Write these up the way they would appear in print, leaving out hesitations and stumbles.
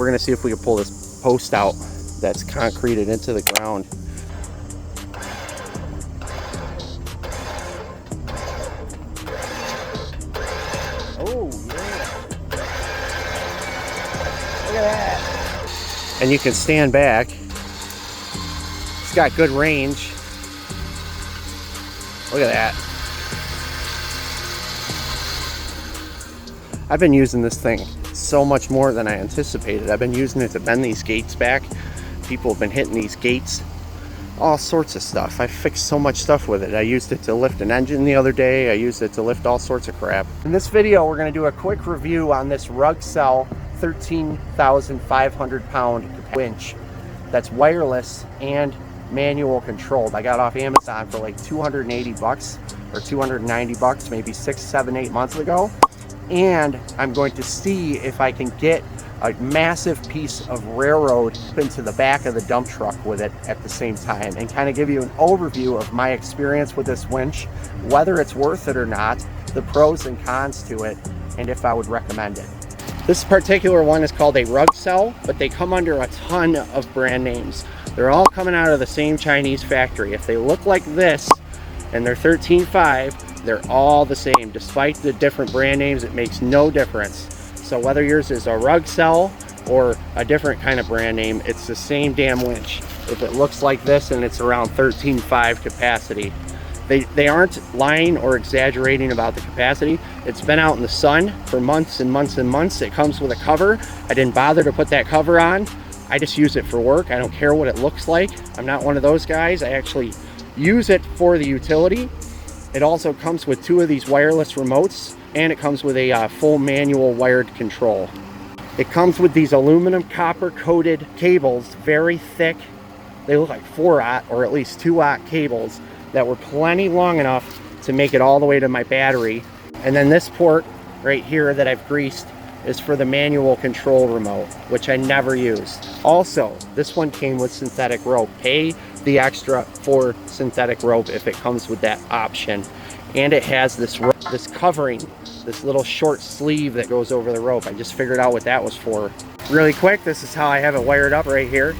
we're gonna see if we can pull this post out that's concreted into the ground. Oh yeah, look at that. And you can stand back. It's got good range. Look at that. I've been using this thing so much more than I anticipated. I've been using it to bend these gates back. People have been hitting these gates. All sorts of stuff. I fixed so much stuff with it. I used it to lift an engine the other day. I used it to lift all sorts of crap. In this video, we're going to do a quick review on this RUGCEL 13,500 pound winch that's wireless and manual controlled. I got off Amazon for like 280 bucks or 290 bucks, maybe 6, 7, 8 months ago. And I'm going to see if I can get a massive piece of railroad into the back of the dump truck with it at the same time, and kind of give you an overview of my experience with this winch, whether it's worth it or not, the pros and cons to it, and if I would recommend it. This particular one is called a RUGCEL, but they come under a ton of brand names. They're all coming out of the same Chinese factory. If they look like this and they're 13.5, they're all the same. Despite the different brand names, it makes no difference. So whether yours is a RUGCEL or a different kind of brand name, it's the same damn winch. If it looks like this and it's around 13.5 capacity, they aren't lying or exaggerating about the capacity. It's been out in the sun for months and months and months. It comes with a cover. I didn't bother to put that cover on. I just use it for work. I don't care what it looks like. I'm not one of those guys. I actually use it for the utility. It also comes with 2 of these wireless remotes, and it comes with a full manual wired control. It comes with these aluminum copper coated cables, very thick. They look like 4-aught or at least 2-aught cables that were plenty long enough to make it all the way to my battery. And then this port right here that I've greased is for the manual control remote, which I never used. Also, this one came with synthetic rope. Pay the extra for synthetic rope if it comes with that option. And it has this covering, this little short sleeve that goes over the rope. I just figured out what that was for. Really quick, this is how I have it wired up right here.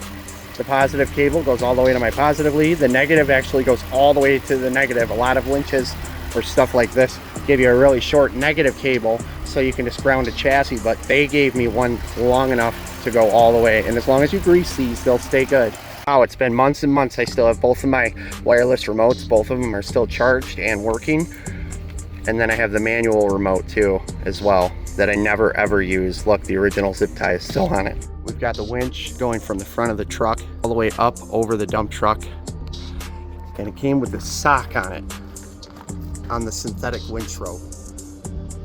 The positive cable goes all the way to my positive lead. The negative actually goes all the way to the negative. A lot of winches or stuff like this give you a really short negative cable so you can just ground a chassis, but they gave me one long enough to go all the way. And as long as you grease these, they'll stay good. Wow, it's been months and months. I still have both of my wireless remotes. Both of them are still charged and working. And then I have the manual remote too, as well, that I never ever use. Look, the original zip tie is still on it. We've got the winch going from the front of the truck all the way up over the dump truck. And it came with the sock on it, on the synthetic winch rope.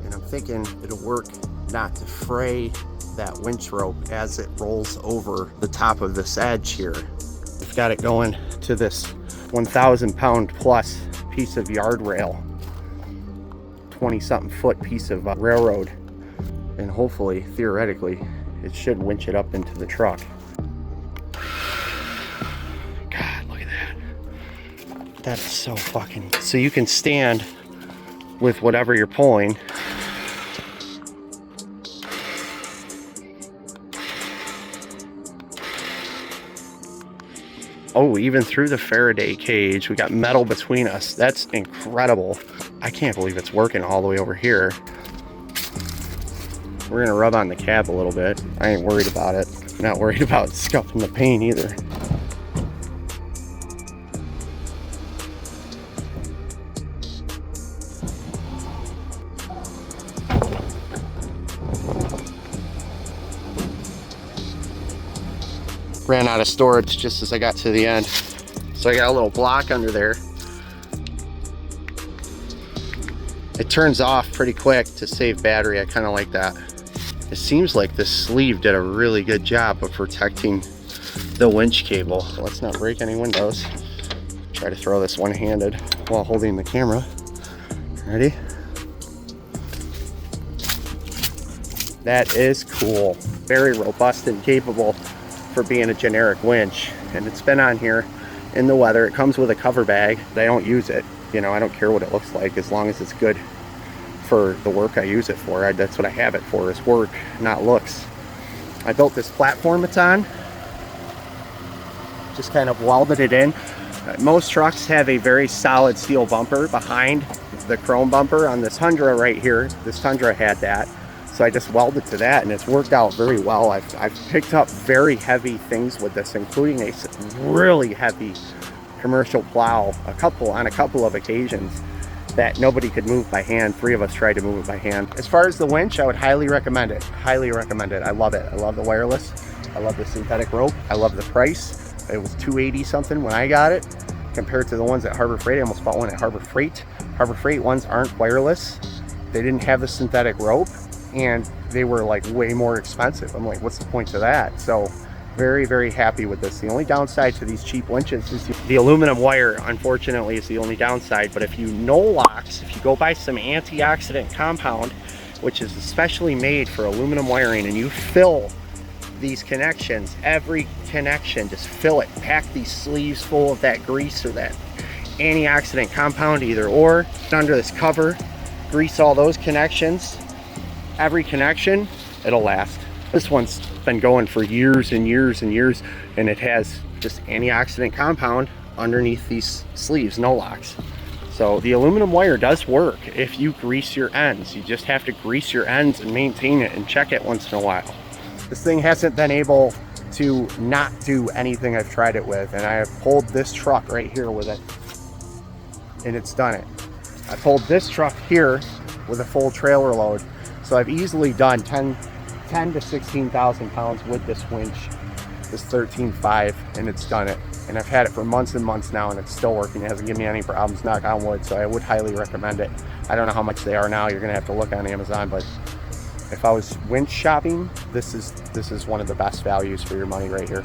And I'm thinking it'll work not to fray that winch rope as it rolls over the top of this edge here. We've got it going to this 1,000 pound plus piece of yard rail, 20-something foot piece of railroad, and hopefully, theoretically, it should winch it up into the truck. God, look at that. That is so fucking... So you can stand with whatever you're pulling. Oh, even through the Faraday cage, we got metal between us. That's incredible. I can't believe it's working all the way over here. We're gonna rub on the cab a little bit. I ain't worried about it. I'm not worried about scuffing the paint either. Ran out of storage just as I got to the end. So I got a little block under there. It turns off pretty quick to save battery. I kind of like that. It seems like this sleeve did a really good job of protecting the winch cable. Let's not break any windows. Try to throw this one-handed while holding the camera. Ready? That is cool. Very robust and capable for being a generic winch. And it's been on here in the weather. It comes with a cover bag. I don't use it. You know, I don't care what it looks like as long as it's good for the work I use it for. That's what I have it for, is work, not looks. I built this platform it's on. Just kind of welded it in. Most trucks have a very solid steel bumper behind the chrome bumper. On this Tundra right here, this Tundra had that. So I just welded to that and it's worked out very well. I've picked up very heavy things with this, including a really heavy commercial plow on a couple of occasions that nobody could move by hand. 3 of us tried to move it by hand. As far as the winch, I would highly recommend it. Highly recommend it. I love it. I love the wireless. I love the synthetic rope. I love the price. It was $280 something when I got it compared to the ones at Harbor Freight. I almost bought one at Harbor Freight. Harbor Freight ones aren't wireless. They didn't have the synthetic rope and they were like way more expensive. I'm like, what's the point to that? So very, very happy with this. The only downside to these cheap winches is the aluminum wire, unfortunately, is the only downside. But if you no-locks, if you go buy some antioxidant compound, which is especially made for aluminum wiring, and you fill these connections, every connection, just fill it, pack these sleeves full of that grease or that antioxidant compound, either or, under this cover, grease all those connections, every connection, it'll last. This one's been going for years and years and years, and it has just antioxidant compound underneath these sleeves, no locks. So the aluminum wire does work if you grease your ends. You just have to grease your ends and maintain it and check it once in a while. This thing hasn't been able to not do anything I've tried it with, and I have pulled this truck right here with it, and it's done it. I pulled this truck here with a full trailer load, so I've easily done 10 to 16,000 pounds with this winch, this 13.5, and it's done it. And I've had it for months and months now, and it's still working. It hasn't given me any problems, knock on wood, so I would highly recommend it. I don't know how much they are now. You're gonna have to look on Amazon, but if I was winch shopping, this is one of the best values for your money right here.